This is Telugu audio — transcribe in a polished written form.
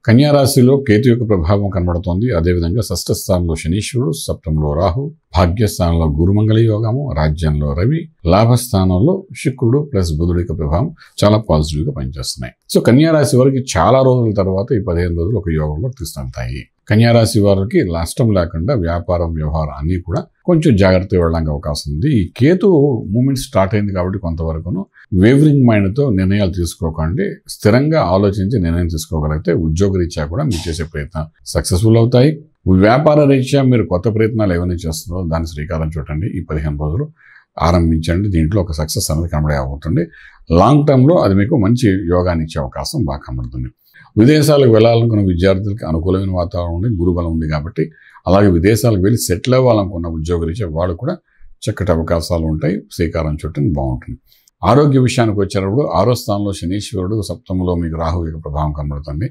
కన్యా రాశిలో కేతు యొక్క ప్రభావం కనబడుతోంది. అదేవిధంగా షష్ఠ స్థానంలో శనీశ్వరుడు, సప్తమంలో రాహు, భాగ్యస్థానంలో గురుమంగళ యోగము, రాజ్యంలో రవి, లాభస్థానంలో శుక్రుడు ప్లస్ బుధుడి యొక్క ప్రభావం చాలా పాజిటివ్గా పనిచేస్తున్నాయి. సో కన్యా రాశి వారికి చాలా రోజుల తర్వాత ఈ 15 రోజులు ఒక యోగంలో తీసుకెళ్తాయి. కన్యా రాశి వారికి నష్టం లేకుండా వ్యాపారం, వ్యవహారం అన్నీ కూడా కొంచెం జాగ్రత్తగా వెళ్ళడానికి అవకాశం ఉంది. ఈ కేతు మూమెంట్ స్టార్ట్ అయింది కాబట్టి కొంతవరకును వేవరింగ్ మైండ్తో నిర్ణయాలు తీసుకోకండి. స్థిరంగా ఆలోచించి నిర్ణయం తీసుకోగలిగితే ఉద్యోగరీత్యా కూడా మీరు చేసే ప్రయత్నం సక్సెస్ఫుల్ అవుతాయి. వ్యాపార రీత్యా మీరు కొత్త ప్రయత్నాలు ఏమైనా చేస్తున్నారో దాని శ్రీకారం చుట్టండి. ఈ 15 రోజులు ఆరంభించండి. దీంట్లో ఒక సక్సెస్ అనేది కనబడే అవుతుంది. లాంగ్ టర్మ్లో అది మీకు మంచి యోగాన్ని ఇచ్చే అవకాశం బాగా కనబడుతుంది. విదేశాలకు వెళ్ళాలనుకున్న విద్యార్థులకి అనుకూలమైన వాతావరణం ఉంది, గురుబలం ఉంది కాబట్టి అలాగే విదేశాలకు వెళ్ళి సెటిల్ అవ్వాలనుకున్న ఉద్యోగరీత్యా వాళ్ళు కూడా చక్కటి అవకాశాలు ఉంటాయి. శ్రీకారం చుట్టని బాగుంటుంది. ఆరోగ్య విషయానికి వచ్చేటప్పుడు 6వ స్థానంలో శనీశ్వరుడు, సప్తమంలో మీకు రాహు యొక్క ప్రభావం కనబడుతుంది.